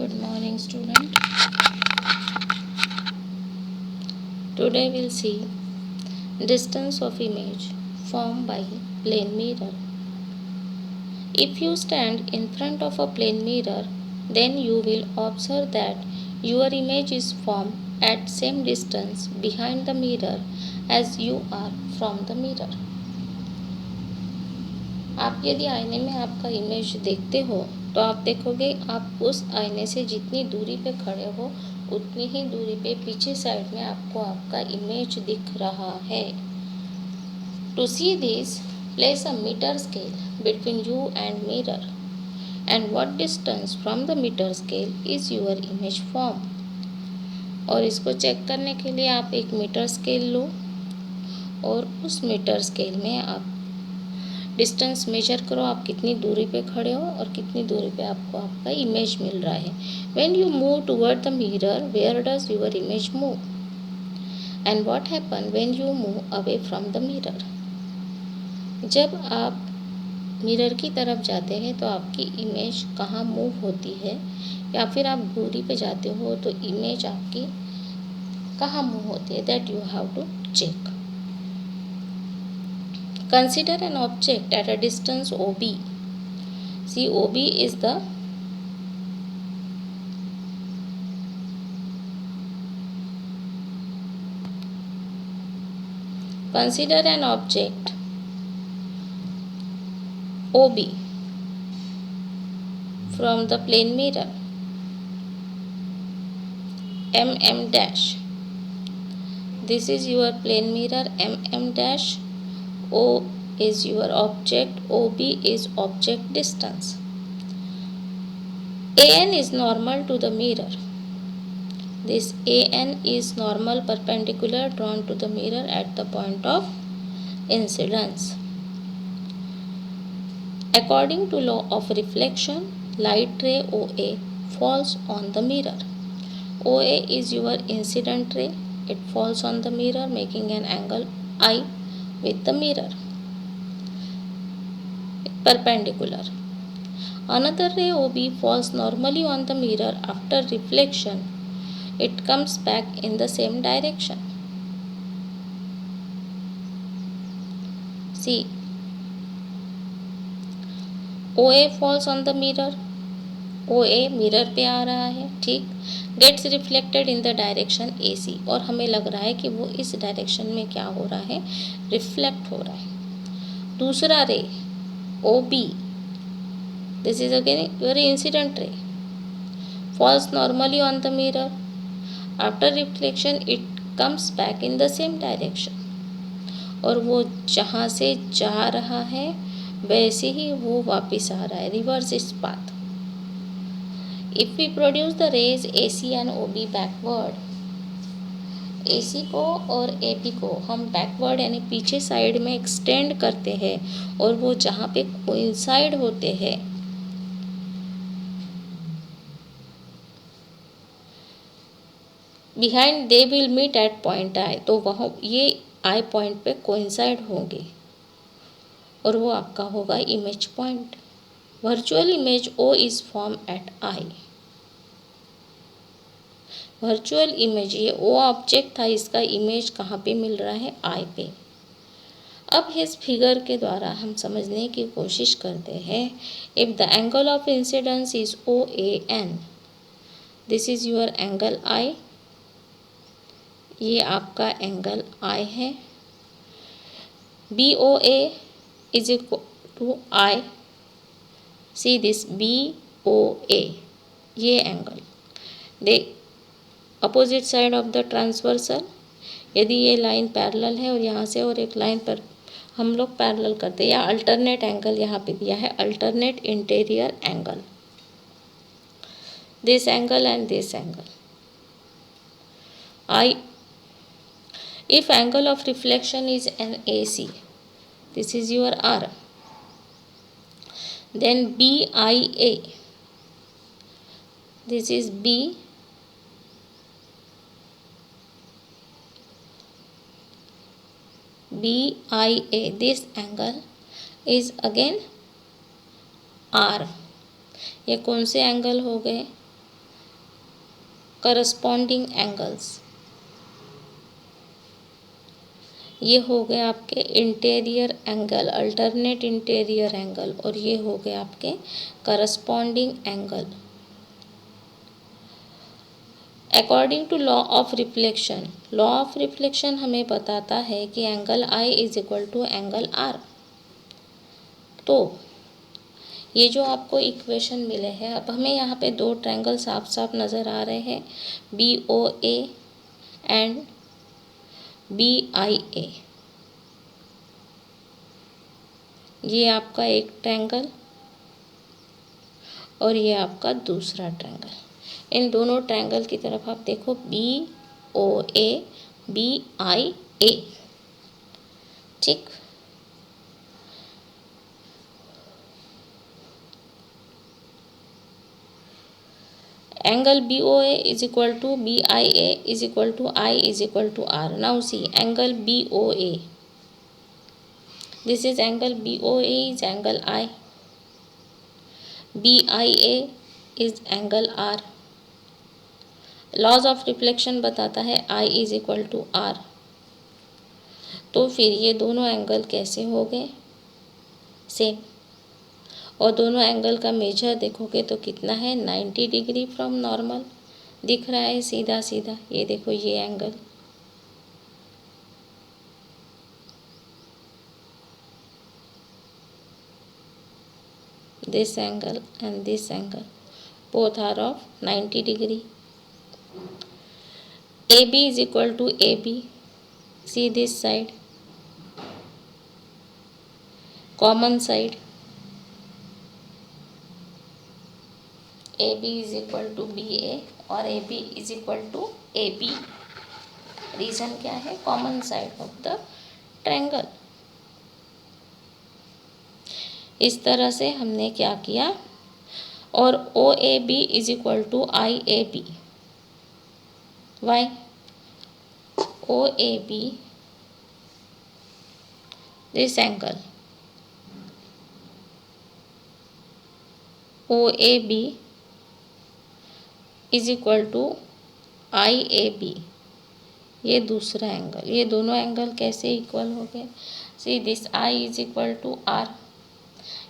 Good morning, student. Today we'll see distance of image formed by plane mirror. If you stand in front of a plane mirror, then you will observe that your image is formed at same distance behind the mirror as you are from the mirror. आप यदि आईने में आपका image देखते हो तो आप देखोगे आप उस आईने से जितनी दूरी पे खड़े हो उतनी ही दूरी पे पीछे साइड में आपको आपका इमेज दिख रहा है. To see this, place a meter scale between you and mirror and what distance from the meter scale is your image form. और इसको चेक करने के लिए आप एक मीटर स्केल लो और उस मीटर स्केल में आप डिस्टेंस मेजर करो, आप कितनी दूरी पे खड़े हो और कितनी दूरी पे आपको आपका इमेज मिल रहा है. When you move toward the mirror, where does your image move and what happen when you move away from the mirror. जब आप मिरर की तरफ जाते हैं तो आपकी इमेज कहाँ मूव होती है, या फिर आप दूरी पे जाते हो तो इमेज आपकी कहाँ मूव होती है, that you have to check. Consider an object at a distance OB. See, OB is the consider an object OB from the plane mirror MM dash. This is your plane mirror MM dash. O is your object, OB is object distance. AN is normal to the mirror. This AN is normal perpendicular drawn to the mirror at the point of incidence. According to law of reflection, light ray OA falls on the mirror. OA is your incident ray. It falls on the mirror making an angle I with the mirror perpendicular. Another ray OB falls normally on the mirror. After reflection, it comes back in the same direction. See, OA falls on the mirror. OA mirror पे आ रहा है, ठीक. Gets reflected in the direction AC और हमें लग रहा है कि वो इस डायरेक्शन में क्या हो रहा है, रिफ्लेक्ट हो रहा है. दूसरा रे OB, this is again your incident रे, falls normally on the mirror. After reflection, it comes back in the same direction. और वो जहाँ से जा रहा है वैसे ही वो वापस आ रहा है, रिवर्स इस path. If we produce the rays AC and OB backward, AC को और AP को हम बैकवर्ड यानी पीछे साइड में एक्सटेंड करते हैं और वो जहाँ पे कोइंसाइड होते हैं behind they will meet at point I, तो वहाँ ये I पॉइंट पे कोइंसाइड होंगे और वो आपका होगा image point. Virtual image O is form at I. Virtual image, ये O ऑब्जेक्ट था, इसका इमेज कहाँ पे मिल रहा है, I पे. अब इस फिगर के द्वारा हम समझने की कोशिश करते हैं. If the angle of incidence is OAN, this is your angle I. ये आपका एंगल I है. BOA is equal to I. See this BOA, ये angle they opposite side of the transversal. यदि ये लाइन पैरेलल है और यहाँ से और एक लाइन पर हम लोग पैरेलल करते हैं, या अल्टरनेट एंगल यहाँ पे दिया है, alternate interior angle, this angle and this angle. I, if angle of reflection is an AC, this is your R, then BIA, this is BIA, this angle is again R. ये कौन से angle हो गए, corresponding angles. ये हो गए आपके interior angle, alternate interior angle, और ये हो गए आपके corresponding angle. According to law of reflection, law of reflection हमें बताता है कि angle I is equal to angle R. तो ये जो आपको इक्वेशन मिले हैं, अब हमें यहाँ पे दो ट्रायंगल साफ साफ नज़र आ रहे हैं, B O A and B I A. ये आपका एक ट्रायंगल और ये आपका दूसरा ट्रायंगल। इन दोनों ट्रायंगल की तरफ आप देखो, B O A B I ए। ठीक, angle BOA is equal to BIA is equal to I is equal to R. Now see angle BOA. This is angle BOA is angle I. BIA is angle R. Laws of reflection बताता है I is equal to R. तो फिर ये दोनों angle कैसे हो गए? Same. और दोनों एंगल का मेजर देखोगे तो कितना है? 90 डिग्री फ्रॉम नॉर्मल दिख रहा है, सीधा सीधा। ये देखो ये angle, this angle and this angle both are of 90 degree. AB is equal to AB. See this side, common side. AB is equal to BA और AB is equal to AB. Reason क्या है? Common side of the triangle. इस तरह से हमने क्या किया, और OAB is equal to IAB। Why? OAB this angle, OAB is equal to IAB, ये दूसरा एंगल। ये दोनों एंगल कैसे इक्वल हो गए? See this I is equal to R,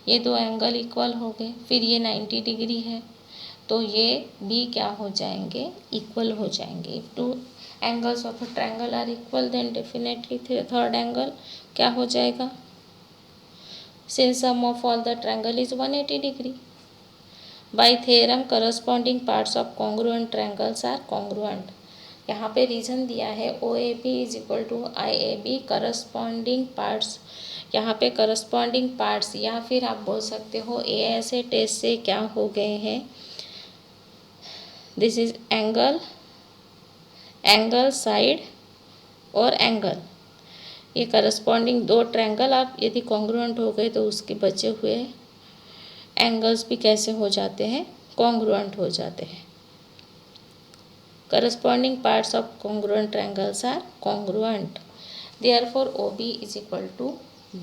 ये दो एंगल इक्वल हो गए। फिर ये 90 डिग्री है, तो ये भी क्या हो जाएंगे? इक्वल हो जाएंगे। If two angles of a triangle are equal then definitely third angle क्या हो जाएगा? Since sum of all the triangle is 180 degree. By theorem corresponding parts of congruent triangles are congruent. यहाँ पे रीज़न दिया है OAB is equal to IAB, corresponding parts. यहाँ पे corresponding parts, या फिर आप बोल सकते हो ऐसे टेस्ट से क्या हो गए हैं, this is angle, angle, side और एंगल। ये करस्पॉन्डिंग दो ट्रायंगल आप यदि कॉन्ग्रुएंट हो गए तो उसके बचे हुए एंगल्स भी कैसे हो जाते हैं? कॉन्ग्रुएंट हो जाते हैं। Corresponding parts of congruent triangles are congruent. Therefore OB is equal to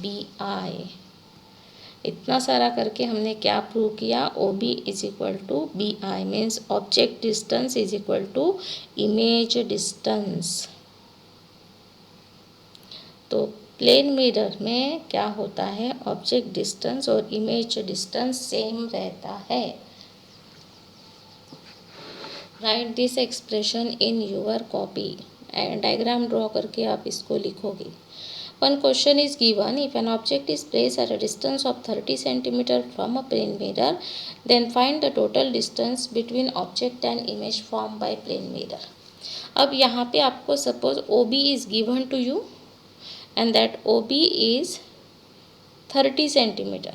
BI. इतना सारा करके हमने क्या प्रूव किया? OB is equal to BI means object distance is equal to image distance. तो प्लेन मिरर में क्या होता है? ऑब्जेक्ट डिस्टेंस और इमेज डिस्टेंस सेम रहता है। Right this expression in your copy, diagram draw करके आप इसको लिखोगे। One question is given, if an object is place at a distance of 30 centimetre from a plane mirror, then find the total distance between object and image form by plane mirror. अब यहाँ पे आपको suppose OB is given to you and that OB is 30 centimetre,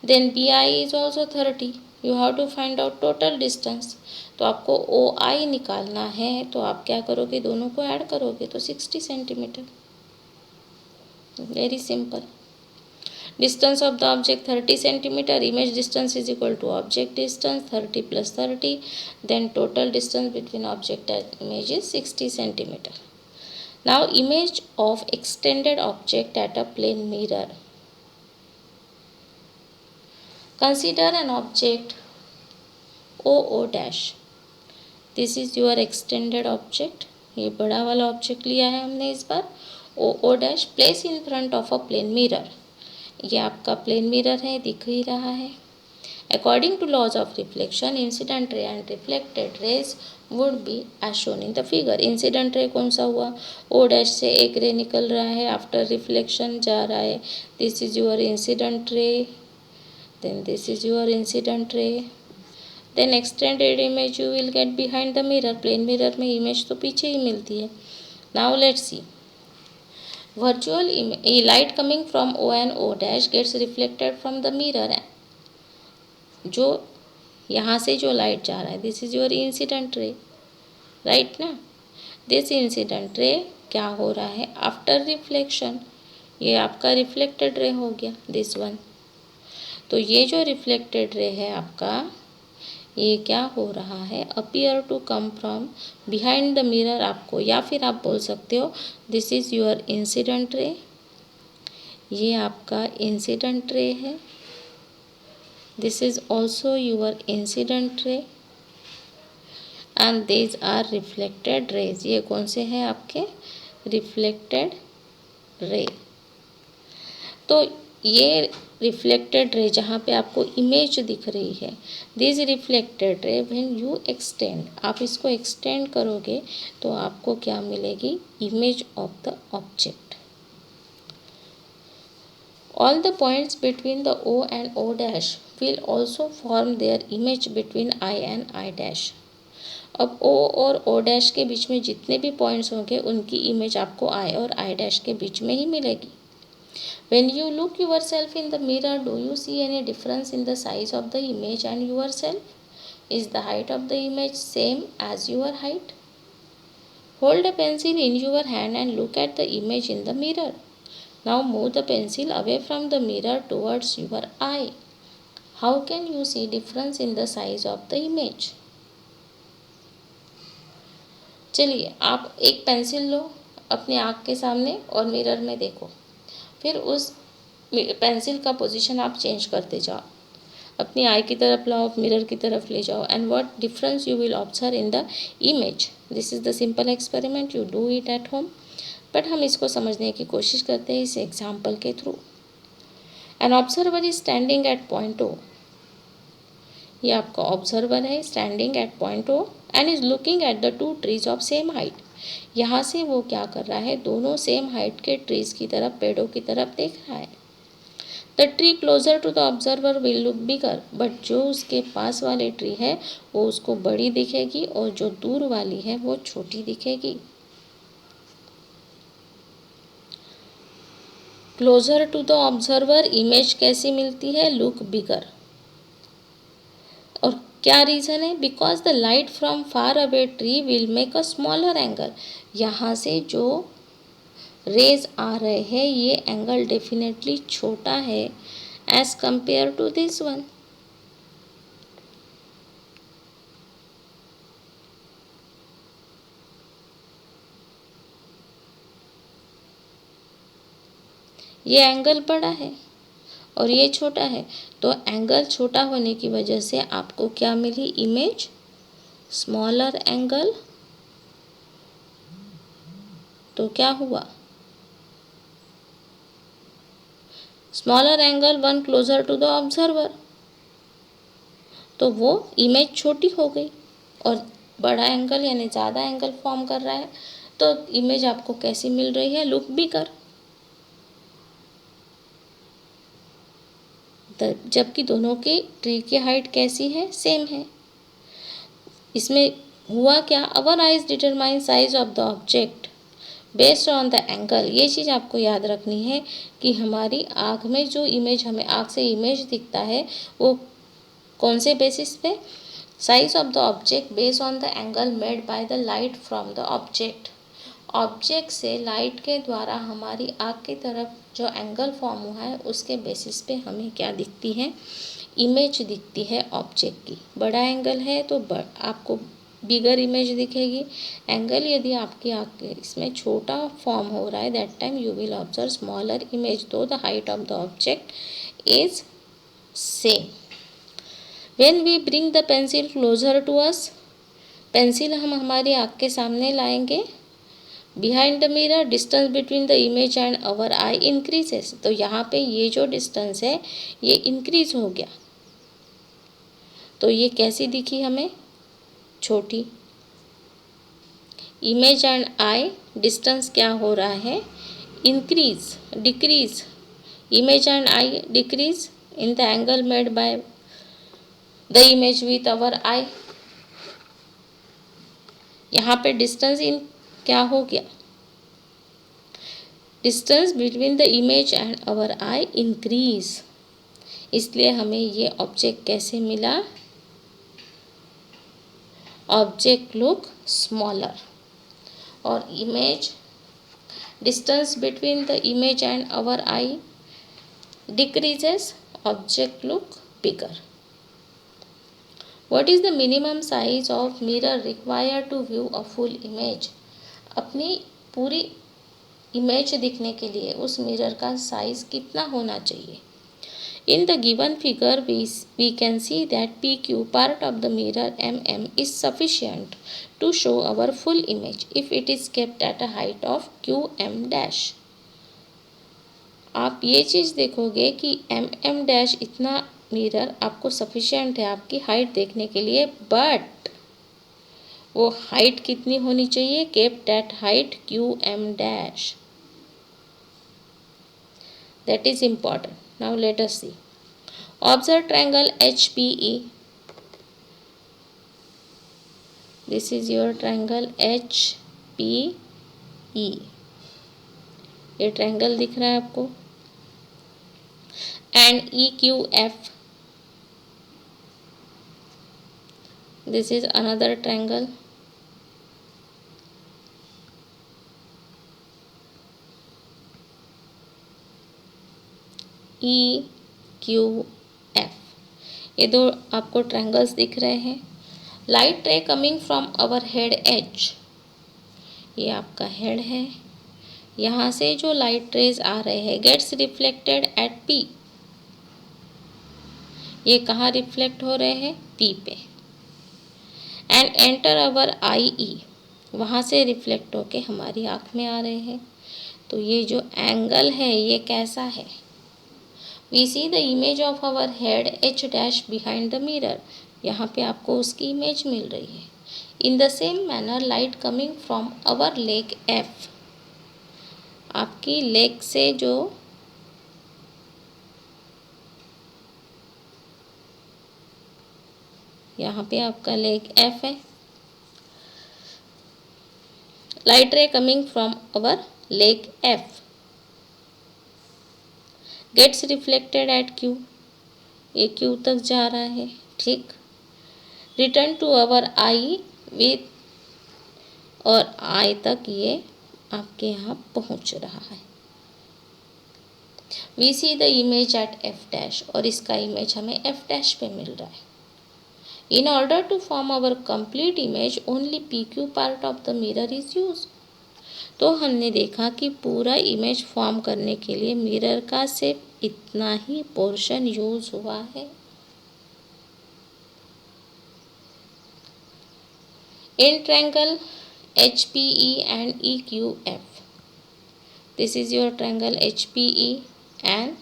then BI is also 30। You have to find out total distance. तो आपको OI निकालना है, तो आप क्या करोगे? दोनों को ऐड करोगे तो 60 centimetre. Very simple. Distance of the object 30 centimetre, image distance is equal to object distance 30 + 30, then total distance between object and image is 60 centimetre. Now image of extended object at a plane mirror. Consider an object OO dash. This is your extended object, ये बड़ा वाला object लिया है हमने इस बार। O dash place in front of a plane mirror, ये आपका प्लेन मिरर है, दिख ही रहा है। According to laws of reflection, incident ray and reflected rays would be as shown in the figure. Incident ray कौन सा हुआ, ओ डैश से एक रे निकल रहा है, आफ्टर रिफ्लेक्शन जा रहा है, this is your incident ray, then this is your incident ray, then extended image you will get behind the mirror. Plane mirror में इमेज तो पीछे ही मिलती है। Now let's see, virtual light coming from O and O dash gets reflected from the mirror, जो यहाँ से जो लाइट जा रहा है, दिस इज योर इंसिडेंट रे, राइट ना। दिस इंसिडेंट रे क्या हो रहा है, आफ्टर रिफ्लेक्शन, ये आपका रिफ्लेक्टेड रे हो गया, दिस वन। तो ये जो रिफ्लेक्टेड रे है आपका, ये क्या हो रहा है, appear to come from behind the mirror आपको, या फिर आप बोल सकते हो दिस इज़ योर इंसिडेंट रे, ये आपका इंसिडेंट रे है, this is also your incident ray, and these are reflected rays, ये कौन से हैं आपके रिफ्लेक्टेड रे। तो ये रिफ्लेक्टेड रे जहाँ पे आपको इमेज दिख रही है, this reflected ray when you extend, आप इसको एक्सटेंड करोगे तो आपको क्या मिलेगी, image of the object. All the points between the O and O dash will also form their image between I and I dash। अब O और O dash के बीच में जितने भी पॉइंट्स होंगे उनकी इमेज आपको I और I dash के बीच में ही मिलेगी। When you look yourself in the mirror, do you see any difference in the size of the image and yourself? Is the height of the image same as your height? Hold a pencil in your hand and look at the image in the mirror. Now move the pencil away from the mirror towards your eye. How can you see difference in the size of the image? चलिए आप एक pencil लो अपने आँख के सामने और mirror में देखो, फिर उस पेंसिल का पोजीशन आप चेंज करते जाओ, अपनी आई की तरफ लाओ, मिरर की तरफ ले जाओ, and what difference you will observe in the image. This is the simple experiment, you do it at home, but हम इसको समझने की कोशिश करते हैं इस एग्जाम्पल के through. An observer is standing at point O, ये आपका ऑब्जर्वर है standing at point O and is looking at the two trees of same height. यहाँ से वो क्या कर रहा है, दोनों सेम हाइट के ट्रीज की तरफ, पेड़ों की तरफ देख रहा है। The tree closer to the observer will look bigger, but जो उसके पास वाले ट्री है वो उसको बड़ी दिखेगी और जो दूर वाली है वो छोटी दिखेगी। Closer to the observer image कैसी मिलती है, लुक बिगर। और क्या रीज़न है, because the light from far away tree will make a smaller angle, यहाँ से जो रेज आ रहे हैं ये एंगल डेफिनेटली छोटा है as compare to this one. ये एंगल बड़ा है और ये छोटा है, तो एंगल छोटा होने की वजह से आपको क्या मिली, इमेज स्मॉलर एंगल। तो क्या हुआ, smaller angle one closer to the observer, तो वो इमेज छोटी हो गई, और बड़ा एंगल यानी ज़्यादा एंगल फॉर्म कर रहा है तो इमेज आपको कैसी मिल रही है, लुक बिगर। जबकि दोनों की ट्री की हाइट कैसी है, सेम है। इसमें हुआ क्या, अवर eyes determine size of the object based on the angle. ये चीज़ आपको याद रखनी है कि हमारी आँख में जो इमेज, हमें आँख से इमेज दिखता है वो कौन से बेसिस पे, size of the object based on the angle made by the light from the object. Object से लाइट के द्वारा हमारी आँख की तरफ जो एंगल फॉर्म हुआ है उसके बेसिस पे हमें क्या दिखती है, इमेज दिखती है ऑब्जेक्ट की। बड़ा एंगल है तो आपको बिगर इमेज दिखेगी, एंगल यदि आपकी आँख के इसमें छोटा फॉर्म हो रहा है that time you will observe smaller image though the height of the object is same. When we bring the pencil closer to us, pencil हम हमारी आँख के सामने लाएंगे। Behind the mirror distance between the image and our eye increases. तो यहाँ पे ये जो डिस्टेंस है ये इंक्रीज हो गया। तो ये कैसी दिखी हमें? छोटी। इमेज एंड आई डिस्टेंस क्या हो रहा है? Increase, decrease. Image and eye decrease in the angle made by the image with our eye. यहाँ पे डिस्टेंस इन क्या हो गया? Distance between the image and our eye increase. इसलिए हमें ये ऑब्जेक्ट कैसे मिला? Object look smaller. और image distance between the image and our eye decreases, object look bigger. What is the minimum size of mirror required to view a full image? अपनी पूरी image दिखने के लिए उस मिरर का साइज कितना होना चाहिए? In the given figure we can see that PQ part of the mirror mm is sufficient to show our full image if it is kept at a height of QM dash. आप ये चीज़ देखोगे कि mm dash इतना mirror आपको sufficient है आपकी height देखने के लिए, बट वो हाइट कितनी होनी चाहिए? Kept at height QM dash. That is important. Now let us see. Observe triangle HPE। This is your triangle HPE। ये ट्रायंगल दिख रहा है आपको। And EQF। This is another triangle. EQF। ये दो आपको ट्रायंगल्स दिख रहे हैं। Light ray coming from our head H. ये आपका हेड है। यहाँ से जो लाइट रेज आ रहे हैं गेट्स रिफ्लेक्टेड एट P। ये कहाँ रिफ्लेक्ट हो रहे हैं? P पे। And enter our IE। वहाँ से रिफ्लेक्ट होके हमारी आँख में आ रहे हैं। तो ये जो एंगल है ये कैसा है? We see the image of our head H dash behind the mirror. यहाँ पे आपको उसकी इमेज मिल रही है। In the same manner light coming from our leg F। आपकी लेग से जो यहाँ पे आपका लेग F है। Light ray coming from our leg F gets reflected at Q। ये Q तक जा रहा है, ठीक। Return to our eye with, और आई तक ये आपके यहाँ पहुँच रहा है। We see the image at F dash. और इसका इमेज हमें F डैश पे मिल रहा है। In order to form our complete image, only PQ part of the mirror is used. तो हमने देखा कि पूरा इमेज फॉर्म करने के लिए मिरर का सिर्फ इतना ही पोर्शन यूज हुआ है। In triangle HPE and EQF। This is your triangle HPE and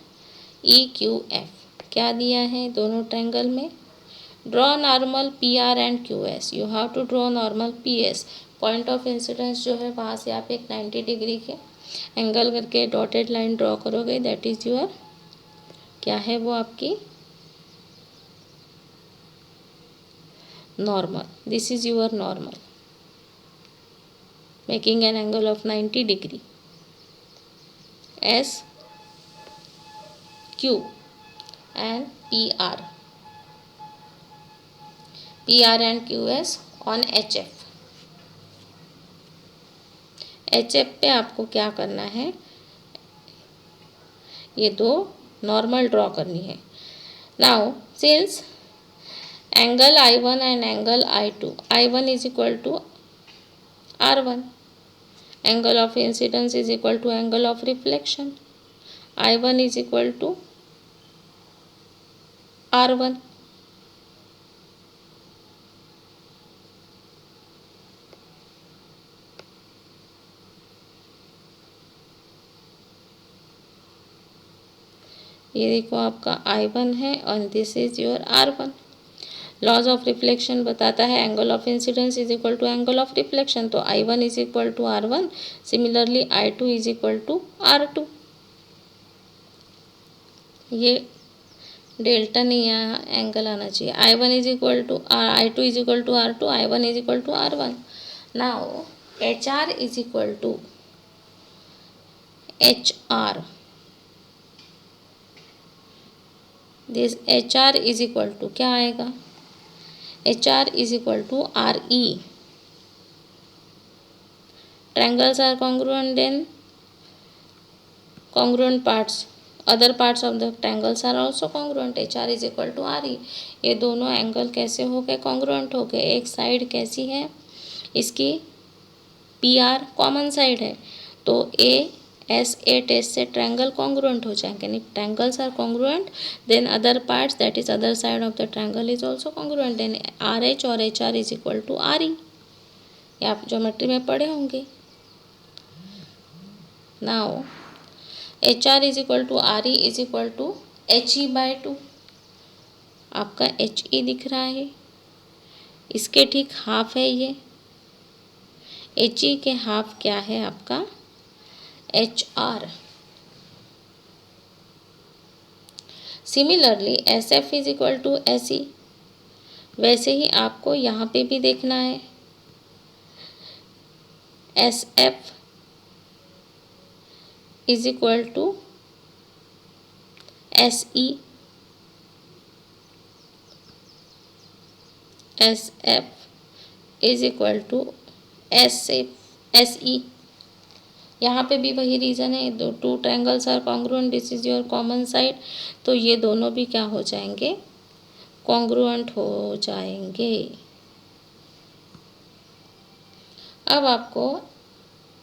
EQF। क्या दिया है दोनों ट्रायंगल में? Draw normal PR and QS। You have to draw normal PS। Point of incidence जो है वहाँ से आप एक 90 डिग्री के एंगल करके डॉटेड लाइन ड्रॉ करोगे। दैट इज़ योर, क्या है वो आपकी? Normal. This is your normal, making an angle of 90 degree as Q and PR and QS on HF। HF पे आपको क्या करना है? ये दो नॉर्मल ड्रॉ करनी है। Now since angle I1 and angle I2, I1 is equal to R1, angle of incidence is equal to angle of reflection, I1 is equal to R1। ये देखो आपका I1 है और this is your R1। Laws of reflection बताता है angle of incidence is equal to angle of reflection, तो I1 is equal to R1, similarly I2 is equal to R2। ये delta नहीं आया, एंगल आना चाहिए। I1 is equal to I2 is equal to R2, I1 is equal to R1। Now HR is equal to HR, this HR is equal to क्या आएगा, HR is equal to RE। Triangles are congruent, then congruent parts, other parts of the triangles are also congruent, HR is equal to RE। ये दोनों angle कैसे हो गए, congruent हो गए। एक साइड कैसी है इसकी, PR कॉमन साइड है, तो AS से ट्रायंगल कॉन्ग्रुएंट हो जाएंगे। If triangles are congruent then other parts that is other side of the triangle is also congruent, then RH और HR is equal to RE। ये आप ज्योमेट्री में पढ़े होंगे। Now HR is equal to RE is equal to HE/2। आपका HE दिख रहा है, इसके ठीक हाफ है ये। HE के हाफ क्या है आपका, HR। Similarly SF is equal to SE, वैसे ही आपको यहाँ पे भी देखना है। SF is equal to SE, SF is equal to SE। यहाँ पे भी वही रीज़न है, दो two triangles are congruent, this is your common side, तो ये दोनों भी क्या हो जाएंगे, कॉन्ग्रुएंट हो जाएंगे। अब आपको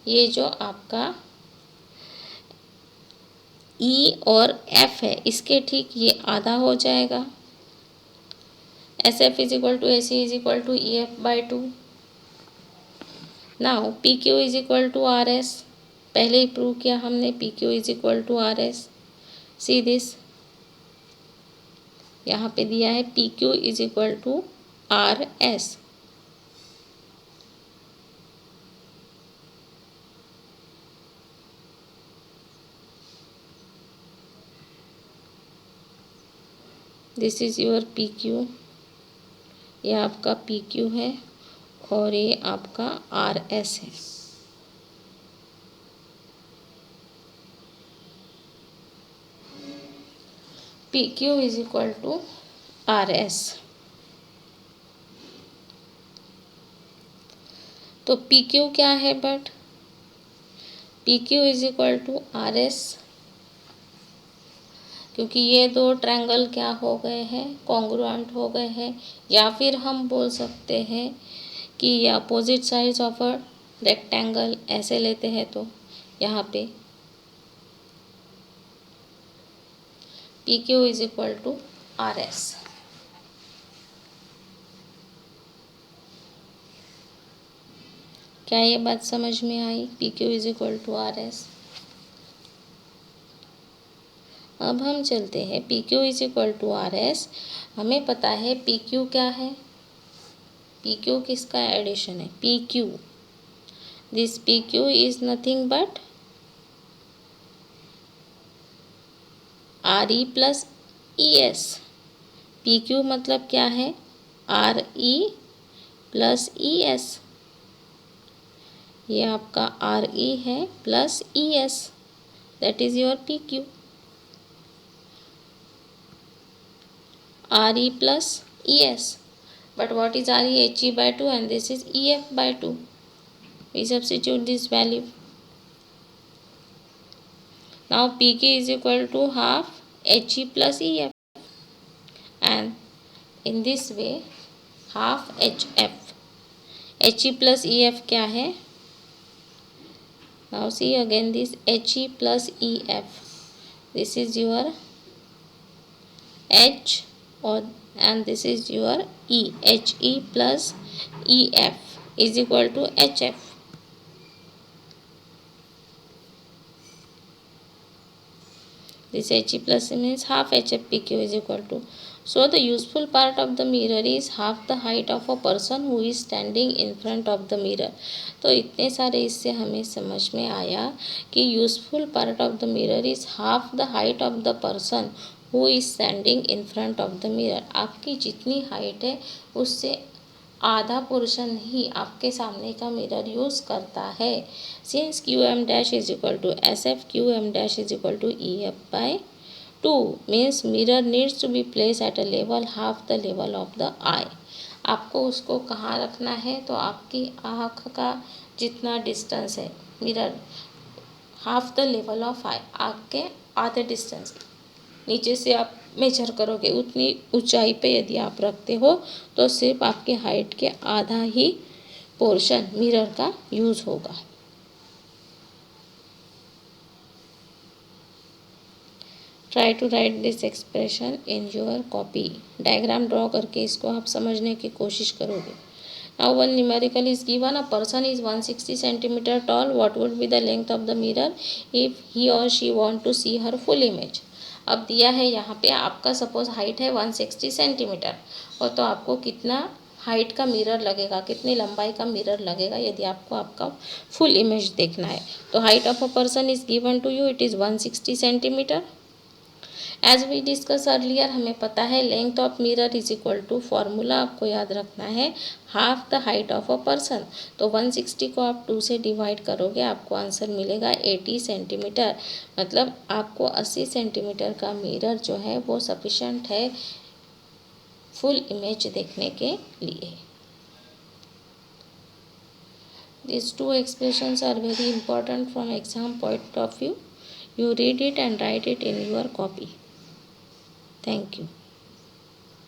ये जो आपका E और F है, इसके ठीक ये आधा हो जाएगा। SF is equal to SE is equal to EF/2। Now PQ is equal to RS, पहले ही प्रूव किया हमने, PQ is equal to RS। See this, यहाँ पे दिया है PQ is equal to RS। This is your PQ, ये आपका PQ है और ये आपका RS है। PQ is equal to RS, तो PQ क्या है, but PQ is equal to RS, क्योंकि ये दो ट्रायंगल क्या हो गए हैं, कॉन्ग्रुएंट हो गए हैं। या फिर हम बोल सकते हैं कि ये opposite sides of a rectangle, ऐसे लेते हैं तो यहाँ पे PQ is equal to RS। क्या ये बात समझ में आई, PQ is equal to RS। अब हम चलते हैं PQ is equal to RS। हमें पता है PQ क्या है, PQ किसका एडिशन है, PQ, this PQ is nothing but RE plus ES। PQ मतलब क्या है, RE प्लस ES, ये आपका RE है plus ES, that is your PQ। RE plus ES, but what is RE, HE/2, and this is EF/2. We substitute this value. Now PQ is equal to half HE plus EF, and in this way half HF। HE plus EF क्या है, now see again this HE plus EF, this is your H और and this is your E, HE plus EF is equal to HF। This He plus means half HFPQ is equal to. So the useful part of the mirror is half the height of a person who is standing in front of the mirror. तो इतने सारे इससे हमें समझ में आया कि useful part of the mirror is half the height of the person who is standing in front of the mirror. आपकी जितनी हाइट है उससे आधा पोर्शन ही आपके सामने का मिरर यूज़ करता है. Since Q M dash is equal to S F Q M dash is equal to E F by 2 means mirror needs to be place at a level half the level of the eye. आपको उसको कहाँ रखना है, तो आपकी आँख का जितना डिस्टेंस है mirror half the level of eye, आँख के आधे डिस्टेंस नीचे से आप मेजर करोगे उतनी ऊंचाई पे यदि आप रखते हो तो सिर्फ आपके हाइट के आधा ही पोर्शन मिरर का यूज़ होगा. Try to write this expression in your copy. Diagram draw करके इसको आप समझने की कोशिश करोगे. Now one numerical is given. A person is 160 centimetre tall. What would be the length of the mirror if he or she want to see her full image. अब दिया है यहाँ पे आपका सपोज हाइट है 160 सेंटीमीटर और तो आपको कितना हाइट का मिरर लगेगा, कितनी लंबाई का मिरर लगेगा यदि आपको आपका फुल इमेज देखना है. तो height of a person is given to you, it is 160 centimetre. As we discuss earlier हमें पता है length of mirror is equal to, formula आपको याद रखना है, half the height of a person. तो 160 को आप 2 से डिवाइड करोगे आपको आंसर मिलेगा 80 सेंटीमीटर. मतलब आपको 80 सेंटीमीटर का मिरर जो है वो सफिशेंट है फुल इमेज देखने के लिए. These two expressions are very important from exam point of view. You read it and write it in your copy. Thank you.